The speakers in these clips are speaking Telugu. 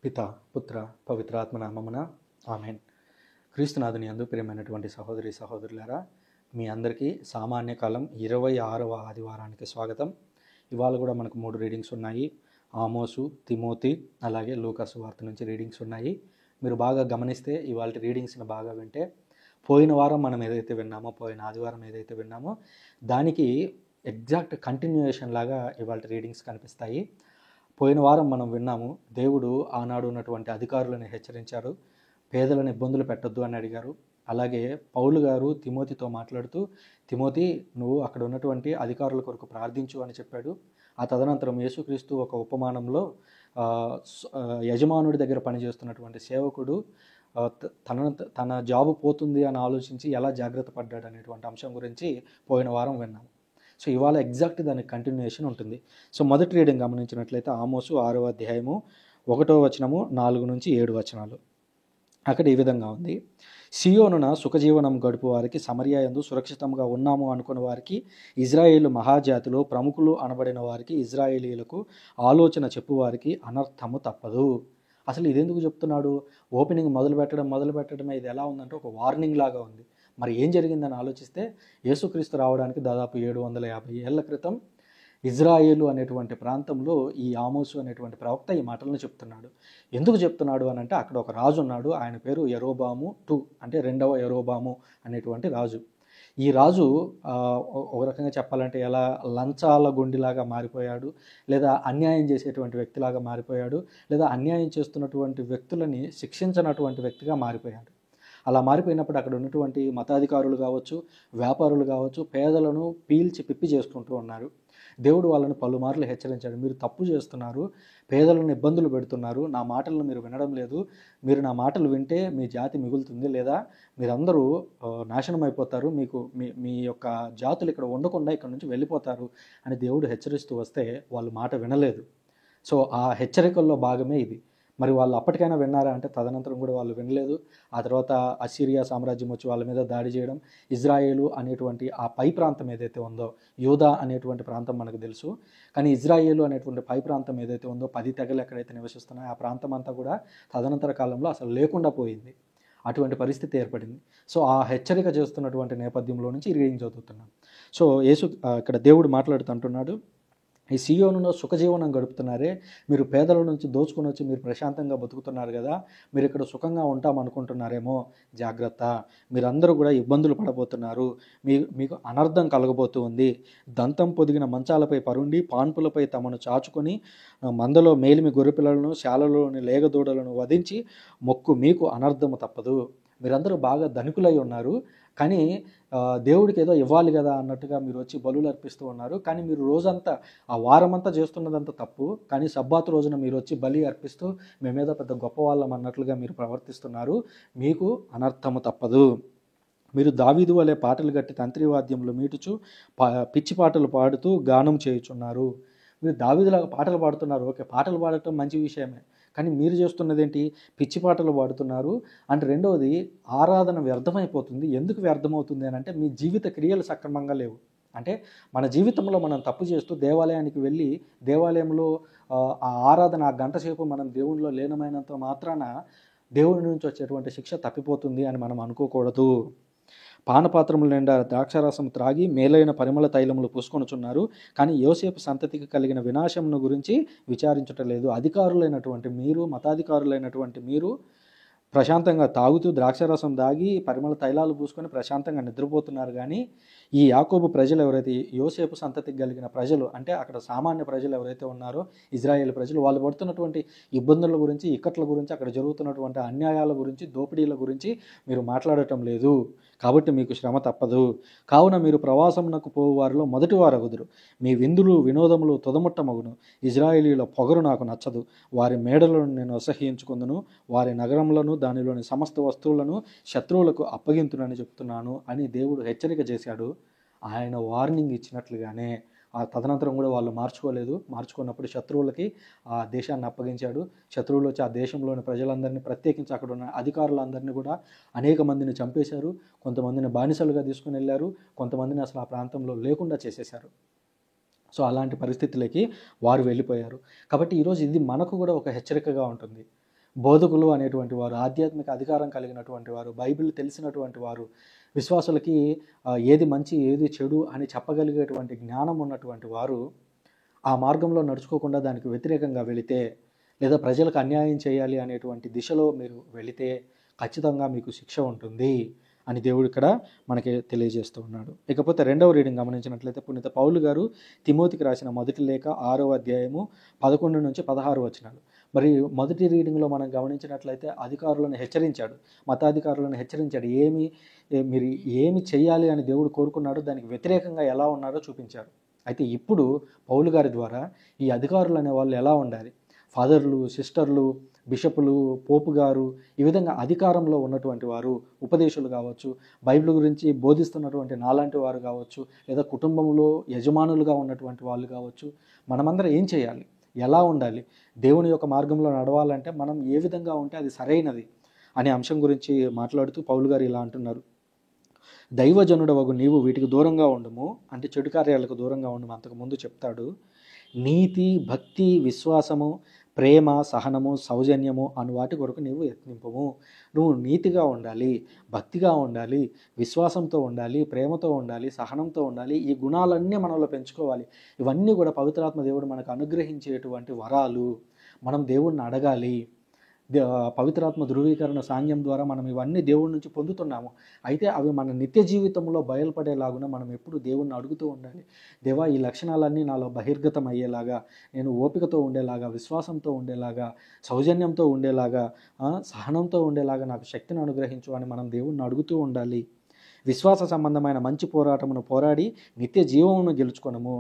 పిత పుత్ర పవిత్రాత్మ నామమున ఆమెన్. క్రీస్తునాథుని యందు ప్రియమైనటువంటి సహోదరి సహోదరులారా, మీ అందరికీ సామాన్య కాలం 26వ ఆదివారానికి స్వాగతం. ఇవాళ కూడా మనకు 3 రీడింగ్స్ ఉన్నాయి. ఆమోసు, తిమోతి, అలాగే లూకా సువార్త నుంచి రీడింగ్స్ ఉన్నాయి. మీరు బాగా గమనిస్తే ఇవాళ రీడింగ్స్ని బాగా వింటే పోయిన వారం మనం ఏదైతే విన్నామో, పోయిన ఆదివారం ఏదైతే విన్నామో దానికి ఎగ్జాక్ట్ కంటిన్యూయేషన్ లాగా ఇవాళ రీడింగ్స్ కనిపిస్తాయి. పోయిన వారం మనం విన్నాము, దేవుడు ఆనాడు ఉన్నటువంటి అధికారులను హెచ్చరించారు, పేదలను ఇబ్బందులు పెట్టొద్దు అని అడిగారు. అలాగే పౌలు గారు తిమోతితో మాట్లాడుతూ, తిమోతి నువ్వు అక్కడ ఉన్నటువంటి అధికారుల కొరకు ప్రార్థించు అని చెప్పాడు. ఆ తదనంతరం యేసుక్రీస్తు ఒక ఉపమానంలో యజమానుడి దగ్గర పనిచేస్తున్నటువంటి సేవకుడు తన జాబు పోతుంది అని ఆలోచించి ఎలా జాగ్రత్త పడ్డాడు అనేటువంటి అంశం గురించి పోయిన వారం విన్నాము. సో ఇవాళ ఎగ్జాక్ట్ దానికి కంటిన్యూయేషన్ ఉంటుంది. సో మొదటి రీడింగ్ గమనించినట్లయితే ఆమోసు 6వ అధ్యాయము 1వ వచనము 4 నుంచి 7 వచనాలు. అక్కడ ఈ విధంగా ఉంది. సియోనున సుఖజీవనం గడుపు వారికి, సమరియా యందు సురక్షితంగా ఉన్నాము అనుకున్న వారికి, ఇజ్రాయేలు మహాజాతిలో ప్రముఖులు అనబడిన వారికి, ఇజ్రాయేలీలకు ఆలోచన చెప్పువారికి అనర్థము తప్పదు. అసలు ఇదెందుకు చెప్తున్నాడు? ఓపెనింగ్ మొదలు పెట్టడమే ఇది ఎలా ఉందంటే ఒక వార్నింగ్ లాగా ఉంది. మరి ఏం జరిగిందని ఆలోచిస్తే, యేసుక్రీస్తు రావడానికి దాదాపు 750 ఏళ్ల క్రితం ఇజ్రాయేలు అనేటువంటి ప్రాంతంలో ఈ ఆమోసు అనేటువంటి ప్రవక్త ఈ మాటలను చెప్తున్నాడు. ఎందుకు చెప్తున్నాడు అని అంటే, అక్కడ ఒక రాజు ఉన్నాడు, ఆయన పేరు యరొబాము II, అంటే 2వ యరొబాము అనేటువంటి రాజు. ఈ రాజు ఒక రకంగా చెప్పాలంటే ఎలా లంచాల గుండిలాగా మారిపోయాడు, లేదా అన్యాయం చేసేటువంటి వ్యక్తిలాగా మారిపోయాడు, లేదా అన్యాయం చేస్తున్నటువంటి వ్యక్తులని శిక్షించినటువంటి వ్యక్తిగా మారిపోయాడు. అలా మారిపోయినప్పుడు అక్కడ ఉన్నటువంటి మతాధికారులు కావచ్చు, వ్యాపారులు కావచ్చు, పేదలను పీల్చి పిప్పి చేసుకుంటూ ఉన్నారు. దేవుడు వాళ్ళని పలుమార్లు హెచ్చరించాడు, మీరు తప్పు చేస్తున్నారు, పేదలను ఇబ్బందులు పెడుతున్నారు, నా మాటలను మీరు వినడం లేదు, మీరు నా మాటలు వింటే మీ జాతి మిగులుతుంది, లేదా మీరందరూ నాశనం అయిపోతారు, మీ యొక్క జాతులు ఇక్కడ ఉండకుండా ఇక్కడ నుంచి వెళ్ళిపోతారు అని దేవుడు హెచ్చరిస్తూ వస్తే వాళ్ళు మాట వినలేదు. సో ఆ హెచ్చరికల్లో భాగమే ఇది. మరి వాళ్ళు అప్పటికైనా విన్నారా అంటే తదనంతరం కూడా వాళ్ళు వినలేదు. ఆ తర్వాత అసిరియా సామ్రాజ్యం వచ్చి వాళ్ళ మీద దాడి చేయడం, ఇజ్రాయేలు అనేటువంటి ఆ పై ప్రాంతం ఏదైతే ఉందో, యూదా అనేటువంటి ప్రాంతం మనకు తెలుసు, కానీ ఇజ్రాయేలు అనేటువంటి పై ప్రాంతం ఏదైతే ఉందో 10 తెగలు ఎక్కడైతే నివసిస్తున్నాయో ఆ ప్రాంతం అంతా కూడా తదనంతర కాలంలో అసలు లేకుండా పోయింది. అటువంటి పరిస్థితి ఏర్పడింది. సో ఆ హెచ్చరిక చేస్తున్నటువంటి నేపథ్యంలో నుంచి రీడింగ్ చదువుతున్నాం. సో ఇక్కడ దేవుడు మాట్లాడుతుంటున్నాడు, ఈ సియోనులో సుఖజీవనం గడుపుతున్నారే, మీరు పేదల నుంచి దోచుకుని వచ్చి మీరు ప్రశాంతంగా బతుకుతున్నారు కదా, మీరు ఇక్కడ సుఖంగా ఉంటామనుకుంటున్నారేమో, జాగ్రత్త, మీరందరూ కూడా ఇబ్బందులు పడబోతున్నారు, మీకు అనర్థం కలగబోతూ ఉంది. దంతం పొదిగిన మంచాలపై పరుండి పాన్పులపై తమను చాచుకొని మందలో మేలిమి గొర్రెపిల్లలను, శాలలోని లేగదూడలను వధించి మొక్కు మీకు అనర్థము తప్పదు. మీరందరూ బాగా ధనికులై ఉన్నారు, కానీ దేవుడికి ఏదో ఇవ్వాలి కదా అన్నట్టుగా మీరు వచ్చి బలులు అర్పిస్తూ ఉన్నారు, కానీ మీరు రోజంతా ఆ వారమంతా చేస్తున్నదంతా తప్పు, కానీ సబ్బాతు రోజున మీరు వచ్చి బలి అర్పిస్తూ మేమేదో పెద్ద గొప్ప వాళ్ళం అన్నట్లుగా మీరు ప్రవర్తిస్తున్నారు, మీకు అనర్థము తప్పదు. మీరు దావీదు వలె పాటలు కట్టి తంత్రివాద్యములు మీటుచు పిచ్చి పాటలు పాడుతూ గానం చేయుచున్నారు. మీరు దావీదులాగా పాటలు పాడుతున్నారు, ఓకే, పాటలు పాడటం మంచి విషయమే, కానీ మీరు చేస్తున్నది ఏంటి? పిచ్చి పాటలు పాడుతున్నారు. అండ్ రెండవది, ఆరాధన వ్యర్థమైపోతుంది. ఎందుకు వ్యర్థమవుతుంది అని అంటే, మీ జీవిత క్రియలు సక్రమంగా లేవు. అంటే మన జీవితంలో మనం తప్పు చేస్తూ దేవాలయానికి వెళ్ళి దేవాలయంలో ఆ ఆరాధన ఆ గంట సేపు మనం దేవునిలో లీనమైనంత మాత్రాన దేవుని నుంచి వచ్చేటువంటి శిక్ష తప్పిపోతుంది అని మనం అనుకోకూడదు. పానపాత్రముల నిండా ద్రాక్షారసం త్రాగి మేలైన పరిమళ తైలములు పూసుకొనుచున్నారు, కానీ యోసేపు సంతతికి కలిగిన వినాశమును గురించి విచారించటలేదు. అధికారులైనటువంటి మీరు, మతాధికారులైనటువంటి మీరు ప్రశాంతంగా తాగుతూ ద్రాక్షారసం దాగి పరిమళ తైలాలు పూసుకొని ప్రశాంతంగా నిద్రపోతున్నారు, కానీ ఈ యాకోబు ప్రజలు ఎవరైతే, యోసేపు సంతతికి కలిగిన ప్రజలు అంటే అక్కడ సామాన్య ప్రజలు ఎవరైతే ఉన్నారో ఇజ్రాయేల్ ప్రజలు, వాళ్ళు పడుతున్నటువంటి ఇబ్బందుల గురించి, ఇక్కట్ల గురించి, అక్కడ జరుగుతున్నటువంటి అన్యాయాల గురించి, దోపిడీల గురించి మీరు మాట్లాడటం లేదు, కాబట్టి మీకు శ్రమ తప్పదు. కావున మీరు ప్రవాసమునకు పోవు వారిలో మొదటి వారగుదురు. మీ విందులు వినోదములు తుదముట్టమగును. ఇజ్రాయేలీల పొగరు నాకు నచ్చదు. వారి మేడలను నేను అసహ్యించుకుందును, వారి నగరములను దానిలోని సమస్త వస్తువులను శత్రువులకు అప్పగింతునని చెప్తున్నాను అని దేవుడు హెచ్చరిక చేశాడు. ఆయన వార్నింగ్ ఇచ్చినట్లుగానే ఆ తదనంతరం కూడా వాళ్ళు మార్చుకున్నప్పుడు శత్రువులకి ఆ దేశాన్ని అప్పగించాడు. శత్రువులు వచ్చి ఆ దేశంలోని ప్రజలందరినీ, ప్రత్యేకించి అక్కడ ఉన్న అధికారులందరినీ కూడా అనేక మందిని చంపేశారు, కొంతమందిని బానిసలుగా తీసుకుని వెళ్ళారు, కొంతమందిని అసలు ఆ ప్రాంతంలో లేకుండా చేసేశారు. సో అలాంటి పరిస్థితులకి వారు వెళ్ళిపోయారు. కాబట్టి ఈరోజు ఇది మనకు కూడా ఒక హెచ్చరికగా ఉంటుంది. బోధకులు అనేటువంటి వారు, ఆధ్యాత్మిక అధికారం కలిగినటువంటి వారు, బైబిల్ తెలిసినటువంటి వారు, విశ్వాసులకి ఏది మంచి ఏది చెడు అని చెప్పగలిగేటువంటి జ్ఞానం ఉన్నటువంటి వారు ఆ మార్గంలో నడుచుకోకుండా దానికి వ్యతిరేకంగా వెళితే, లేదా ప్రజలకు అన్యాయం చేయాలి అనేటువంటి దిశలో మీరు వెళితే ఖచ్చితంగా మీకు శిక్ష ఉంటుంది అని దేవుడు ఇక్కడ మనకి తెలియజేస్తూ ఉన్నాడు. ఇకపోతే రెండవ రీడింగ్ గమనించినట్లయితే పునీత పౌలు గారు తిమోతికి రాసిన మొదటి లేఖ 6వ అధ్యాయము 11 నుంచి 16 వచనాలు. మరి మొదటి రీడింగ్లో మనం గమనించినట్లయితే అధికారులను హెచ్చరించాడు, మతాధికారులను హెచ్చరించాడు. మీరు ఏమి చేయాలి అని దేవుడు కోరుకున్నాడో దానికి వ్యతిరేకంగా ఎలా ఉన్నారో చూపించారు. అయితే ఇప్పుడు పౌలు గారి ద్వారా ఈ అధికారులు అనే వాళ్ళు ఎలా ఉండాలి, ఫాదర్లు, సిస్టర్లు, బిషపులు, పోపు గారు, ఈ విధంగా అధికారంలో ఉన్నటువంటి వారు, ఉపదేశులు కావచ్చు, బైబిల్ గురించి బోధిస్తున్నటువంటి నాలాంటి వారు కావచ్చు, లేదా కుటుంబంలో యజమానులుగా ఉన్నటువంటి వాళ్ళు కావచ్చు, మనమందరం ఏం చేయాలి, ఎలా ఉండాలి, దేవుని యొక్క మార్గంలో నడవాలంటే మనం ఏ విధంగా ఉంటే అది సరైనది అనే అంశం గురించి మాట్లాడుతూ పౌలు గారు ఇలా అంటున్నారు. దైవజనుడవగు నీవు వీటికి దూరంగా ఉండము, అంటే చెడు కార్యాలకు దూరంగా ఉండము. అంతకుముందు చెప్తాడు, నీతి, భక్తి, విశ్వాసము, ప్రేమ, సహనము, సౌజన్యము అను వాటి కొరకు నీవు యత్నింపము. నువ్వు నీతిగా ఉండాలి, భక్తిగా ఉండాలి, విశ్వాసంతో ఉండాలి, ప్రేమతో ఉండాలి, సహనంతో ఉండాలి. ఈ గుణాలన్నీ మనలో పెంచుకోవాలి. ఇవన్నీ కూడా పవిత్రాత్మ దేవుడు మనకు అనుగ్రహించేటువంటి వరాలు. మనం దేవుణ్ణి అడగాలి. పవిత్రాత్మ ధృవీకరణ సాంగ్యం ద్వారా మనం ఇవన్నీ దేవుడి నుంచి పొందుతున్నాము. అయితే అవి మన నిత్య జీవితంలో బయలుపడేలాగున మనం ఎప్పుడు దేవుణ్ణి అడుగుతూ ఉండాలి. దేవా, ఈ లక్షణాలన్నీ నాలో బహిర్గతం అయ్యేలాగా, నేను ఓపికతో ఉండేలాగా, విశ్వాసంతో ఉండేలాగా, సౌజన్యంతో ఉండేలాగా, సహనంతో ఉండేలాగా నాకు శక్తిని అనుగ్రహించు అని మనం దేవుణ్ణి అడుగుతూ ఉండాలి. విశ్వాస సంబంధమైన మంచి పోరాటమును పోరాడి నిత్య జీవమును గెలుచుకొనము.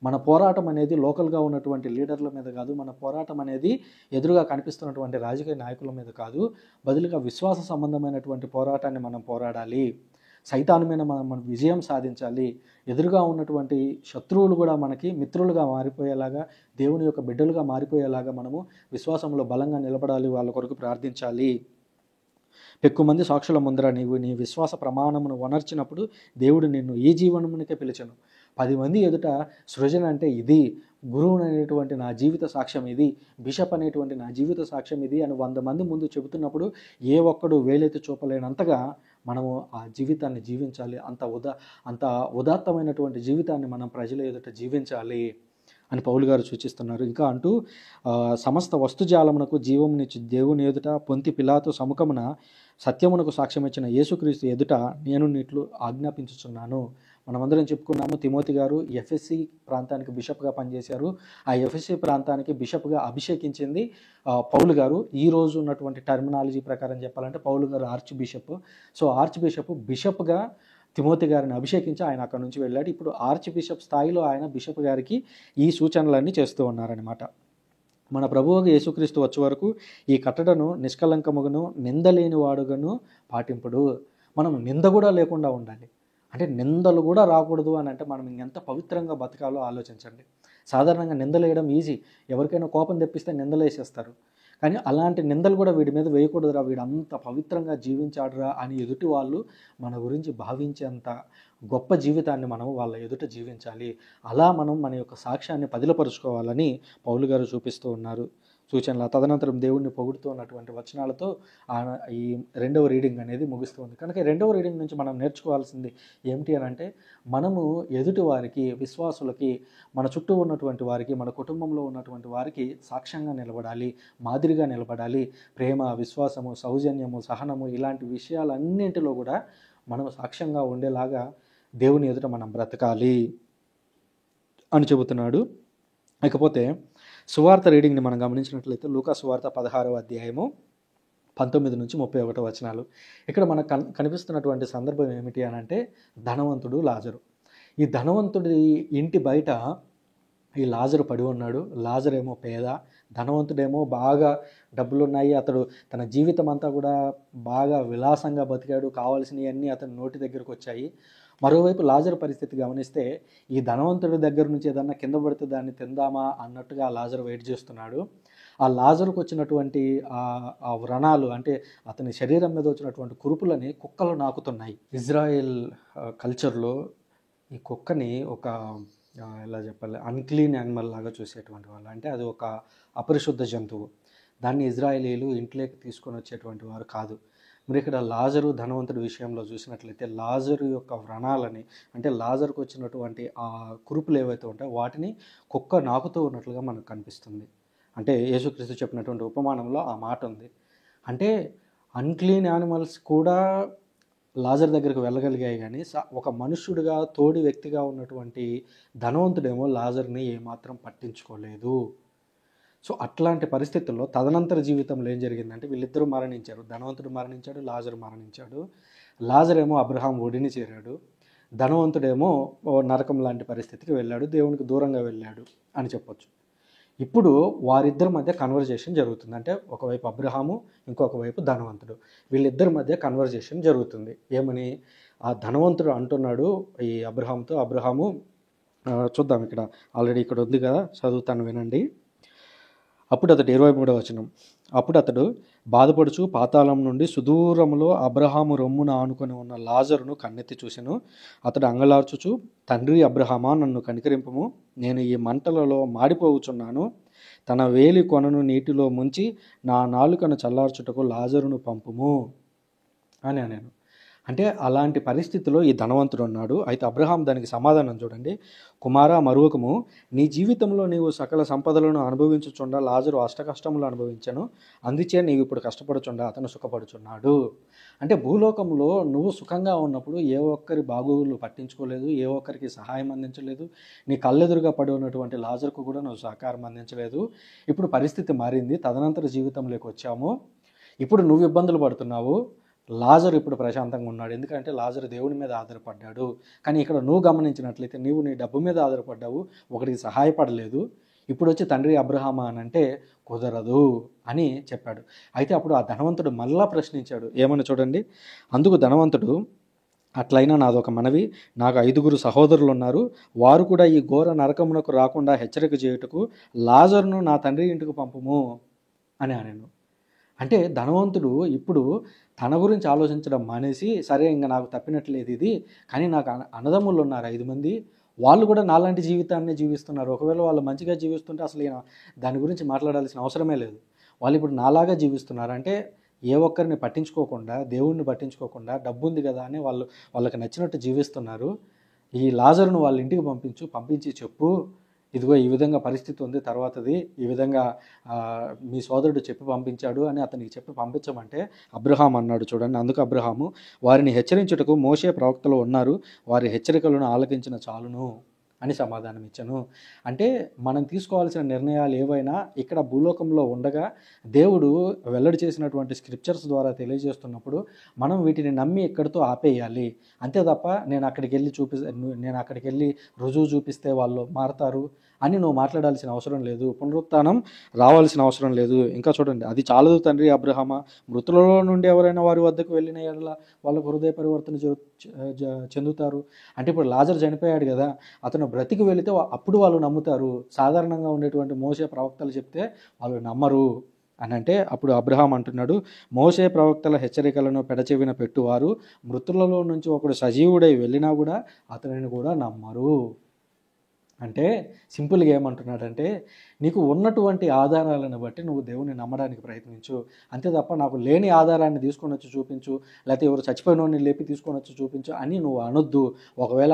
మన పోరాటం అనేది లోకల్గా ఉన్నటువంటి లీడర్ల మీద కాదు, మన పోరాటం అనేది ఎదురుగా కనిపిస్తున్నటువంటి రాజకీయ నాయకుల మీద కాదు, బదులుగా విశ్వాస సంబంధమైనటువంటి పోరాటాన్ని మనం పోరాడాలి. సైతాను మీద మనం విజయం సాధించాలి. ఎదురుగా ఉన్నటువంటి శత్రువులు కూడా మనకి మిత్రులుగా మారిపోయేలాగా, దేవుని యొక్క బిడ్డలుగా మారిపోయేలాగా మనము విశ్వాసంలో బలంగా నిలబడాలి, వాళ్ళ కొరకు ప్రార్థించాలి. పెక్కుమంది సాక్షుల ముందర నీవు నీ విశ్వాస ప్రమాణమును వనర్చినప్పుడు దేవుడు నిన్ను ఈ జీవనమునికే పిలిచెను. 10 మంది ఎదుట సృజన అంటే ఇది, గురువు అనేటువంటి నా జీవిత సాక్ష్యం ఇది, బిషప్ అనేటువంటి నా జీవిత సాక్ష్యం ఇది అని 100 మంది ముందు చెబుతున్నప్పుడు ఏ ఒక్కడు వేలెత్తి చూపలేనంతగా మనము ఆ జీవితాన్ని జీవించాలి. అంత ఉదాత్తమైనటువంటి జీవితాన్ని మనం ప్రజల ఎదుట జీవించాలి అని పౌలు గారు సూచిస్తున్నారు. ఇంకా అంటూ సమస్త వస్తుజాలమునకు జీవమునిచ్చి దేవుని ఎదుట పొంతి పిలాతు సముఖమున సత్యమునకు సాక్ష్యం ఇచ్చిన యేసుక్రీస్తు ఎదుట నేను నీట్లు ఆజ్ఞాపించుచున్నాను. మనమందరం చెప్పుకున్నాము, తిమోతి గారు ఎఫ్ఎస్సి ప్రాంతానికి బిషప్గా పనిచేశారు. ఆ ఎఫ్ఎస్సి ప్రాంతానికి బిషప్గా అభిషేకించింది పౌలు గారు. ఈ రోజు ఉన్నటువంటి టర్మినాలజీ ప్రకారం చెప్పాలంటే పౌలు గారు ఆర్చ్ బిషప్. సో ఆర్చ్ బిషప్గా తిమోతి గారిని అభిషేకించి ఆయన అక్కడ నుంచి వెళ్ళాడు. ఇప్పుడు ఆర్చ్ బిషప్ స్థాయిలో ఆయన బిషప్ గారికి ఈ సూచనలన్నీ చేస్తూ ఉన్నారనమాట. మన ప్రభువుగా యేసుక్రీస్తు వచ్చే వరకు ఈ కట్టడను నిష్కలంకముగాను నిందలేని వాడుగాను పాటింపుడు. మనం నింద కూడా లేకుండా ఉండాలి. అంటే నిందలు కూడా రాకూడదు అని అంటే మనం ఇంకెంత పవిత్రంగా బతకాలో ఆలోచించండి. సాధారణంగా నిందలు వేయడం ఈజీ, ఎవరికైనా కోపం తెప్పిస్తే నిందలు వేసేస్తారు. కానీ అలాంటి నిందలు కూడా వీడి మీద వేయకూడదురా, వీడు అంత పవిత్రంగా జీవించాడురా అని ఎదుటి వాళ్ళు మన గురించి భావించేంత గొప్ప జీవితాన్ని మనం వాళ్ళ ఎదుట జీవించాలి. అలా మనం మన యొక్క సాక్ష్యాన్ని పదిలపరుచుకోవాలని పౌలు గారు చూపిస్తూ ఉన్నారు సూచనలు. తదనంతరం దేవుణ్ణి పొగుడుతూ ఉన్నటువంటి వచనాలతో ఈ రెండవ రీడింగ్ అనేది ముగుస్తుంది. కనుక రెండవ రీడింగ్ నుంచి మనం నేర్చుకోవాల్సింది ఏమిటి అని అంటే, మనము ఎదుటి వారికి, విశ్వాసులకి, మన చుట్టూ ఉన్నటువంటి వారికి, మన కుటుంబంలో ఉన్నటువంటి వారికి సాక్ష్యంగా నిలబడాలి, మాదిరిగా నిలబడాలి. ప్రేమ, విశ్వాసము, సౌజన్యము, సహనము ఇలాంటి విషయాలన్నింటిలో కూడా మనం సాక్ష్యంగా ఉండేలాగా దేవుని ఎదుట మనం బ్రతకాలి అని చెబుతున్నాడు. ఇకపోతే సువార్త రీడింగ్ని మనం గమనించినట్లయితే లూకా సువార్త 16వ అధ్యాయము 19 నుంచి 31 వచనాలు. ఇక్కడ మనకు కనిపిస్తున్నటువంటి సందర్భం ఏమిటి అని అంటే, ధనవంతుడు, లాజరు. ఈ ధనవంతుడి ఇంటి బయట ఈ లాజరు పడి ఉన్నాడు. లాజరు ఏమో పేద, ధనవంతుడేమో బాగా డబ్బులున్నాయి, అతడు తన జీవితం అంతా కూడా బాగా విలాసంగా బతికాడు, కావాల్సినవన్నీ అతని నోటి దగ్గరకు వచ్చాయి. మరోవైపు లాజరు పరిస్థితి గమనిస్తే, ఈ ధనవంతుడి దగ్గర నుంచి ఏదన్నా కింద పడితే దాన్ని తిందామా అన్నట్టుగా లాజరు వెయిట్ చేస్తున్నాడు. ఆ లాజరుకు వచ్చినటువంటి ఆ వ్రణాలు, అంటే అతని శరీరం మీద వచ్చినటువంటి కురుపులని కుక్కలు నాకుతున్నాయి. ఇజ్రాయెల్ కల్చర్లో ఈ కుక్కని ఒక ఎలా చెప్పాలి, అన్క్లీన్ యానిమల్ లాగా చూసేటువంటి వాళ్ళు. అంటే అది ఒక అపరిశుద్ధ జంతువు. దాన్ని ఇజ్రాయేలీలు ఇంట్లోకి తీసుకొని వచ్చేటువంటి వారు కాదు. మీరు ఇక్కడ లాజరు ధనవంతుడి విషయంలో చూసినట్లయితే లాజరు యొక్క వ్రణాలని, అంటే లాజర్కు వచ్చినటువంటి ఆ కురుపులు ఏవైతే ఉంటాయో వాటిని కుక్క నాకుతూ ఉన్నట్లుగా మనకు కనిపిస్తుంది. అంటే యేసుక్రీస్తు చెప్పినటువంటి ఉపమానంలో ఆ మాట ఉంది. అంటే అన్‌క్లీన్ యానిమల్స్ కూడా లాజర్ దగ్గరికి వెళ్ళగలిగాయి, కానీ ఒక మనుష్యుడిగా తోడి వ్యక్తిగా ఉన్నటువంటి ధనవంతుడేమో లాజర్ని ఏమాత్రం పట్టించుకోలేదు. సో అట్లాంటి పరిస్థితుల్లో తదనంతర జీవితంలో ఏం జరిగిందంటే వీళ్ళిద్దరూ మరణించారు. ధనవంతుడు మరణించాడు, లాజరు మరణించాడు. లాజరేమో అబ్రహాం ఒడిని చేరాడు, ధనవంతుడేమో నరకం లాంటి పరిస్థితికి వెళ్ళాడు, దేవునికి దూరంగా వెళ్ళాడు అని చెప్పొచ్చు. ఇప్పుడు వారిద్దరి మధ్య కన్వర్జేషన్ జరుగుతుంది. అంటే ఒకవైపు అబ్రహాము, ఇంకొక వైపు ధనవంతుడు, వీళ్ళిద్దరి మధ్య కన్వర్జేషన్ జరుగుతుంది. ఏమని ఆ ధనవంతుడు అంటున్నాడు ఈ అబ్రహాము చూద్దాం, ఇక్కడ ఆల్రెడీ ఇక్కడ ఉంది కదా, చదువుతాను వినండి. అప్పుడు అతడు 23వ వచనం, అప్పుడు అతడు బాధపడుచు పాతాళం నుండి సుదూరములో అబ్రహాము రొమ్మున ఆనుకొని ఉన్న లాజరును కన్నెత్తి చూసెను. అతడు అంగలార్చుచు, తండ్రి అబ్రహామా, నన్ను కనికరింపుము, నేను ఈ మంటలలో మాడిపోవుచున్నాను. తన వేలి కొనను నీటిలో ముంచి నా నాలుకను చల్లార్చుటకు లాజరును పంపుము అని అన్నాను. అంటే అలాంటి పరిస్థితిలో ఈ ధనవంతుడు ఉన్నాడు. అయితే అబ్రహాం దానికి సమాధానం చూడండి. కుమారా, మరువకము, నీ జీవితంలో నీవు సకల సంపదలను అనుభవించుచుండా లాజరు అష్టకష్టములు అనుభవించను, అందుచే నీవు ఇప్పుడు కష్టపడుచుండా అతను సుఖపడుచున్నాడు. అంటే భూలోకంలో నువ్వు సుఖంగా ఉన్నప్పుడు ఏ ఒక్కరి బాగోగులు పట్టించుకోలేదు, ఏ ఒక్కరికి సహాయం అందించలేదు, నీ కళ్ళెదురుగా పడి ఉన్నటువంటి లాజర్కు కూడా నువ్వు సహకారం అందించలేదు. ఇప్పుడు పరిస్థితి మారింది, తదనంతర జీవితంలోకి వచ్చాము, ఇప్పుడు నువ్వు ఇబ్బందులు పడుతున్నావు, లాజరు ఇప్పుడు ప్రశాంతంగా ఉన్నాడు, ఎందుకంటే లాజరు దేవుని మీద ఆధారపడ్డాడు. కానీ ఇక్కడ నువ్వు గమనించినట్లయితే నీవు నీ డబ్బు మీద ఆధారపడ్డావు, ఒకటికి సహాయపడలేదు. ఇప్పుడు వచ్చి తండ్రి అబ్రహామా అని అంటే కుదరదు అని చెప్పాడు. అయితే అప్పుడు ఆ ధనవంతుడు మళ్ళా ప్రశ్నించాడు. ఏమని చూడండి. అందుకు ధనవంతుడు, అట్లయినా నాదొక మనవి, నాకు 5 సహోదరులు ఉన్నారు, వారు కూడా ఈ ఘోర నరకమునకు రాకుండా హెచ్చరిక చేయుటకు లాజరును నా తండ్రి ఇంటికి పంపుము అని అన్నాను. అంటే ధనవంతుడు ఇప్పుడు తన గురించి ఆలోచించడం మానేసి, సరే ఇంకా నాకు తప్పినట్లేదు ఇది, కానీ నాకు అన్నదమ్ములు ఉన్నారు 5 మంది, వాళ్ళు కూడా నాలాంటి జీవితాన్ని జీవిస్తున్నారు, ఒకవేళ వాళ్ళు మంచిగా జీవిస్తుంటే అసలు దాని గురించి మాట్లాడాల్సిన అవసరమే లేదు, వాళ్ళు ఇప్పుడు నాలాగా జీవిస్తున్నారు. అంటే ఏ ఒక్కరిని పట్టించుకోకుండా, దేవుణ్ణి పట్టించుకోకుండా, డబ్బు ఉంది కదా అని వాళ్ళకి నచ్చినట్టు జీవిస్తున్నారు. ఈ లాజరును వాళ్ళ ఇంటికి పంపించి చెప్పు, ఇదిగో ఈ విధంగా పరిస్థితి ఉంది, తర్వాతది ఈ విధంగా మీ సోదరుడు చెప్పి పంపించాడు అని అతనికి చెప్పి పంపించమంటే అబ్రహాం అన్నాడు. చూడండి. అందుకు అబ్రహాము, వారిని హెచ్చరించుటకు మోషే ప్రవక్తలు ఉన్నారు, వారి హెచ్చరికలను ఆలకించిన చాలును అని సమాధానం ఇచ్చాను. అంటే మనం తీసుకోవాల్సిన నిర్ణయాలు ఏవైనా ఇక్కడ భూలోకంలో ఉండగా దేవుడు వెల్లడి చేసినటువంటి స్క్రిప్చర్స్ ద్వారా తెలియజేస్తున్నప్పుడు మనం వీటిని నమ్మి ఇక్కడితో ఆపేయాలి. అంతే తప్ప నేను అక్కడికి వెళ్ళి రుజువు చూపిస్తే వాళ్ళు మారతారు అని నువ్వు మాట్లాడాల్సిన అవసరం లేదు, పునరుత్థానం రావాల్సిన అవసరం లేదు. ఇంకా చూడండి, అది చాలదు తండ్రి అబ్రహామా, మృతులలో నుండి ఎవరైనా వారి వద్దకు వెళ్ళిన ఎడల వాళ్ళకు హృదయ పరివర్తన చెందుతారు. అంటే ఇప్పుడు లాజరు చనిపోయాడు కదా, అతను బ్రతికి వెళితే అప్పుడు వాళ్ళు నమ్ముతారు. సాధారణంగా ఉండేటువంటి మోషే ప్రవక్తలు చెప్తే వాళ్ళు నమ్మరు అని అంటే అప్పుడు అబ్రహాం అంటున్నాడు, మోషే ప్రవక్తల హెచ్చరికలను పెడచెవిన పెట్టువారు మృతులలో నుంచి ఒకడు సజీవుడై వెళ్ళినా కూడా అతనిని కూడా నమ్మరు. అంటే సింపుల్గా ఏమంటున్నాడంటే, నీకు ఉన్నటువంటి ఆధారాలను బట్టి నువ్వు దేవుని నమ్మడానికి ప్రయత్నించు, అంతే తప్ప నాకు లేని ఆధారాన్ని తీసుకొని వచ్చి చూపించు, లేకపోతే ఎవరు చచ్చిపోయినోడిని లేపి తీసుకొని వచ్చి చూపించు అని నువ్వు అనొద్దు. ఒకవేళ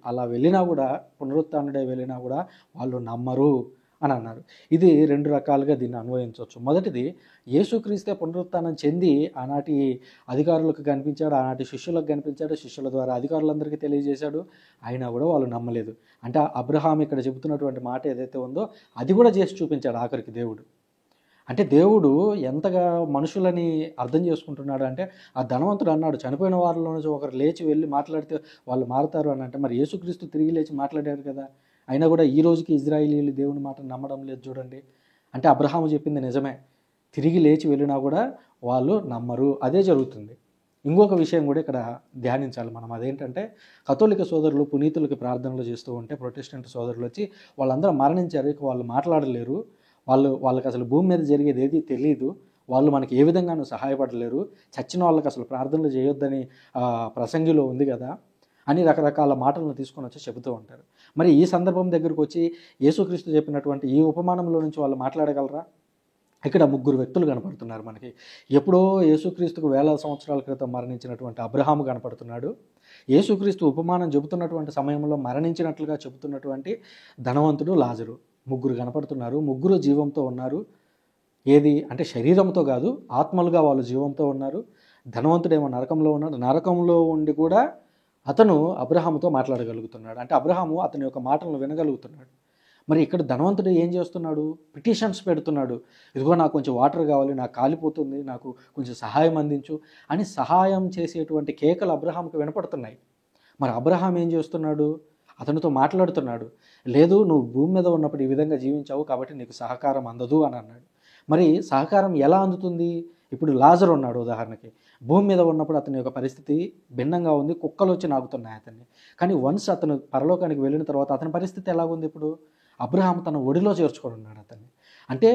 అలా వెళ్ళినా కూడా, పునరుత్థానుడై వెళ్ళినా కూడా వాళ్ళు నమ్మరు అని అన్నారు. ఇది 2 రకాలుగా దీన్ని అన్వయించవచ్చు. మొదటిది, యేసుక్రీస్తే పునరుత్థానం చెంది ఆనాటి అధికారులకు కనిపించాడు, ఆనాటి శిష్యులకు కనిపించాడు, శిష్యుల ద్వారా అధికారులందరికీ తెలియజేశాడు, అయినా కూడా వాళ్ళు నమ్మలేదు. అంటే అబ్రహాం ఇక్కడ చెబుతున్నటువంటి మాట ఏదైతే ఉందో అది కూడా చేసి చూపించాడు ఆఖరికి దేవుడు. అంటే దేవుడు ఎంతగా మనుషులని అర్థం చేసుకుంటున్నాడు అంటే, ఆ ధనవంతుడు అన్నాడు చనిపోయిన వారిలో నుంచి ఒకరు లేచి వెళ్ళి మాట్లాడితే వాళ్ళు మారుతారు అని అంటే, మరి యేసుక్రీస్తు తిరిగి లేచి మాట్లాడారు కదా, అయినా కూడా ఈ రోజుకి ఇజ్రాయేలీలు దేవుని మాటను నమ్మడం లేదు చూడండి. అంటే అబ్రహాము చెప్పింది నిజమే, తిరిగి లేచి వెళ్ళినా కూడా వాళ్ళు నమ్మరు. అదే జరుగుతుంది. ఇంకొక విషయం కూడా ఇక్కడ ధ్యానించాలి మనం. అదేంటంటే, కథోలిక సోదరులు పునీతులకి ప్రార్థనలు చేస్తూ ఉంటే ప్రొటెస్టెంట్ సోదరులు వచ్చి వాళ్ళందరూ మరణించారు, ఇక వాళ్ళు మాట్లాడలేరు, వాళ్ళకి అసలు భూమి మీద జరిగేది ఏది తెలియదు, వాళ్ళు మనకి ఏ విధంగానూ సహాయపడలేరు, చచ్చిన వాళ్ళకి అసలు ప్రార్థనలు చేయొద్దని ప్రసంగిలో ఉంది కదా అని రకరకాల మాటలను తీసుకొని వచ్చి చెబుతూ ఉంటారు. మరి ఈ సందర్భం దగ్గరకు వచ్చి యేసుక్రీస్తు చెప్పినటువంటి ఈ ఉపమానంలో నుంచి వాళ్ళు మాట్లాడగలరా? ఇక్కడ ముగ్గురు వ్యక్తులు కనపడుతున్నారు మనకి. ఎప్పుడో యేసుక్రీస్తుకు వేల సంవత్సరాల క్రితం మరణించినటువంటి అబ్రహాము కనపడుతున్నాడు. యేసుక్రీస్తు ఉపమానం చెబుతున్నటువంటి సమయంలో మరణించినట్లుగా చెబుతున్నటువంటి ధనవంతుడు, లాజరు, ముగ్గురు కనపడుతున్నారు. ముగ్గురు జీవంతో ఉన్నారు. ఏది అంటే శరీరంతో కాదు, ఆత్మలుగా వాళ్ళు జీవంతో ఉన్నారు. ధనవంతుడేమో నరకంలో ఉన్నాడు. నరకంలో ఉండి కూడా అతను అబ్రహాముతో మాట్లాడగలుగుతున్నాడు. అంటే అబ్రహాము అతని యొక్క మాటలను వినగలుగుతున్నాడు. మరి ఇక్కడ ధనవంతుడు ఏం చేస్తున్నాడు? పిటిషన్స్ పెడుతున్నాడు. ఇదిగో నాకు కొంచెం వాటర్ కావాలి, నాకు కాలిపోతుంది, నాకు కొంచెం సహాయం అందించు అని సహాయం చేసేటువంటి కేకలు అబ్రహాంకి వినపడుతున్నాయి. మరి అబ్రహాం ఏం చేస్తున్నాడు? అతనితో మాట్లాడుతున్నాడు. లేదు, నువ్వు భూమి మీద ఉన్నప్పుడు ఈ విధంగా జీవించావు కాబట్టి నీకు సహకారం అందదు అని అన్నాడు. మరి సహకారం ఎలా అందుతుంది? ఇప్పుడు లాజరు ఉన్నాడు ఉదాహరణకి. భూమి మీద ఉన్నప్పుడు అతని యొక్క పరిస్థితి భిన్నంగా ఉంది. కుక్కలు వచ్చి నాకుతున్నాయి అతన్ని. కానీ వన్స్ అతను పరలోకానికి వెళ్ళిన తర్వాత అతని పరిస్థితి ఎలాగుంది? ఇప్పుడు అబ్రహాం తన ఒడిలో చేర్చుకొని ఉన్నాడు అతన్ని. అంటే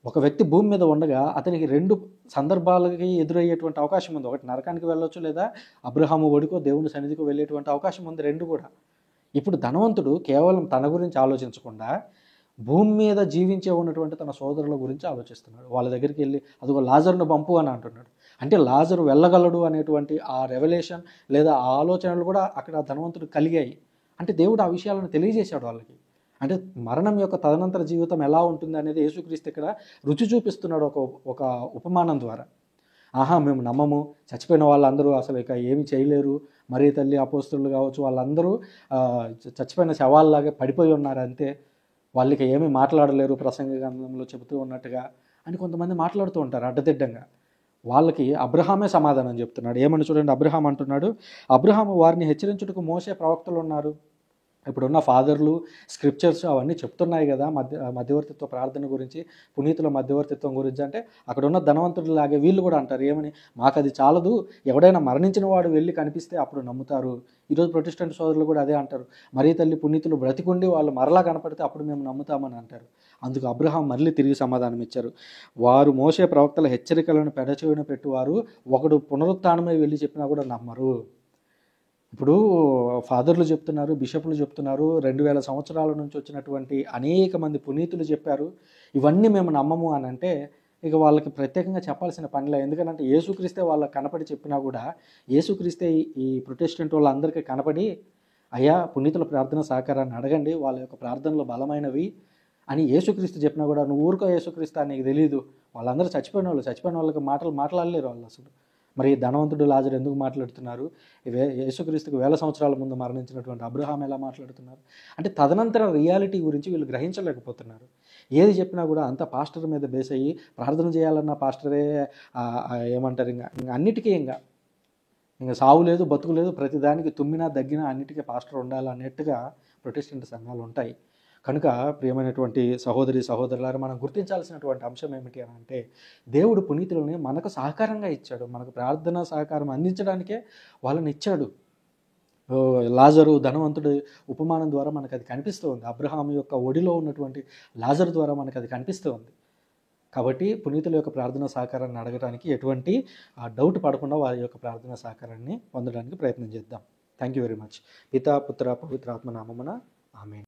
ఒక వ్యక్తి భూమి మీద ఉండగా అతనికి రెండు సందర్భాలకి ఎదురయ్యేటువంటి అవకాశం ఉంది. ఒకటి నరకానికి వెళ్ళొచ్చు, లేదా అబ్రహాము ఒడికో దేవుని సన్నిధికో వెళ్ళేటువంటి అవకాశం ఉంది, రెండు కూడా. ఇప్పుడు ధనవంతుడు కేవలం తన గురించి ఆలోచించకుండా భూమి మీద జీవించే ఉన్నటువంటి తన సోదరుల గురించి ఆలోచిస్తున్నాడు. వాళ్ళ దగ్గరికి వెళ్ళి అదిగో లాజరును పంపు అని అంటున్నాడు. అంటే లాజరు వెళ్ళగలడు అనేటువంటి ఆ రెవల్యూషన్ లేదా ఆ ఆలోచనలు కూడా అక్కడ ధనవంతుడు కలిగాయి. అంటే దేవుడు ఆ విషయాలను తెలియజేశాడు వాళ్ళకి. అంటే మరణం యొక్క తదనంతర జీవితం ఎలా ఉంటుంది అనేది యేసుక్రీస్తు ఇక్కడ రుచి చూపిస్తున్నాడు ఒక ఉపమానం ద్వారా. మేము నమ్మము, చచ్చిపోయిన వాళ్ళందరూ అసలు ఇక ఏమి చేయలేరు, మరీ తల్లి అపోస్తులు కావచ్చు వాళ్ళందరూ చచ్చిపోయిన శవాల్లాగా పడిపోయి ఉన్నారు అంతే, వాళ్ళకి ఏమీ మాట్లాడలేరు ప్రసంగ గ్రంథంలో చెబుతూ ఉన్నట్టుగా అని కొంతమంది మాట్లాడుతూ ఉంటారు అడ్డదిడ్డంగా. వాళ్ళకి అబ్రహామే సమాధానం చెప్తున్నాడు. ఏమని చూడండి, అబ్రహాం అంటున్నాడు, అబ్రహాము వారిని హెచ్చరించుటకు మోసే ప్రవక్తలు ఉన్నారు. ఇప్పుడున్న ఫాదర్లు స్క్రిప్చర్స్ అవన్నీ చెప్తున్నాయి కదా మధ్యవర్తిత్వ ప్రార్థన గురించి, పునీతుల మధ్యవర్తిత్వం గురించి. అంటే అక్కడ ఉన్న ధనవంతుడిలాగే వీళ్ళు కూడా అంటారు ఏమని, మాకు అది చాలదు, ఎవడైనా మరణించిన వాడు వెళ్ళి కనిపిస్తే అప్పుడు నమ్ముతారు. ఈరోజు ప్రొటెస్టెంట్ సోదరులు కూడా అదే అంటారు, మరీ తల్లి పునీతులు బ్రతికుండి వాళ్ళు మరలా కనపడితే అప్పుడు మేము నమ్ముతామని అంటారు. అందుకు అబ్రహాం మళ్ళీ తిరిగి సమాధానం ఇచ్చారు, వారు మోసే ప్రవక్తల హెచ్చరికలను పెడచెవిన పెట్టువారు, ఒకడు పునరుత్థానమై వెళ్ళి చెప్పినా కూడా నమ్మరు. ఇప్పుడు ఫాదర్లు చెప్తున్నారు, బిషప్లు చెప్తున్నారు, 2000 సంవత్సరాల నుంచి వచ్చినటువంటి అనేక మంది పునీతులు చెప్పారు, ఇవన్నీ మేము నమ్మము అని అంటే ఇక వాళ్ళకి ప్రత్యేకంగా చెప్పాల్సిన పనిలే. ఎందుకంటే యేసుక్రీస్తే వాళ్ళకి కనపడి చెప్పినా కూడా, యేసుక్రీస్తే ఈ ప్రొటెస్టెంట్ వాళ్ళందరికీ కనపడి అయ్యా పునీతుల ప్రార్థన సహకారాన్ని అడగండి, వాళ్ళ యొక్క ప్రార్థనలు బలమైనవి అని యేసుక్రీస్తు చెప్పినా కూడా నువ్వు ఊరుకో యేసుక్రీస్తు అని నీకు తెలియదు. వాళ్ళందరూ చచ్చిపోయిన వాళ్ళకి మాట్లాడలేరు వాళ్ళు అసలు. మరి ధనవంతుడు లాజరు ఎందుకు మాట్లాడుతున్నారు? యేసుక్రీస్తుకు 1000 సంవత్సరాల ముందు మరణించినటువంటి అబ్రహాం ఎలా మాట్లాడుతున్నారు? అంటే తదనంతర రియాలిటీ గురించి వీళ్ళు గ్రహించలేకపోతున్నారు. ఏది చెప్పినా కూడా అంత పాస్టర్ మీద బేస్ అయ్యి ప్రార్థన చేయాలన్న పాస్టరే ఏమంటారు, ఇంకా అన్నిటికీ ఇంకా సావు లేదు బతుకు లేదు, ప్రతిదానికి తుమ్మినా దగ్గినా అన్నిటికీ పాస్టర్ ఉండాలన్నట్టుగా ప్రొటెస్టెంట్ సంఘాలు ఉంటాయి. కనుక ప్రియమైనటువంటి సహోదరులారా, మనం గుర్తించాల్సినటువంటి అంశం ఏమిటి అని అంటే, దేవుడు పునీతులని మనకు సహకారంగా ఇచ్చాడు. మనకు ప్రార్థనా సహకారం అందించడానికే వాళ్ళని ఇచ్చాడు. లాజరు ధనవంతుడి ఉపమానం ద్వారా మనకు అది కనిపిస్తూ ఉంది. అబ్రహాం యొక్క ఒడిలో ఉన్నటువంటి లాజరు ద్వారా మనకు అది కనిపిస్తూ ఉంది. కాబట్టి పునీతుల యొక్క ప్రార్థనా సహకారాన్ని అడగడానికి ఎటువంటి డౌట్ పడకుండా వారి యొక్క ప్రార్థనా సహకారాన్ని పొందడానికి ప్రయత్నం చేద్దాం. Thank you very much. పితా పుత్ర పవిత్ర ఆత్మ నామమున ఆమేన్.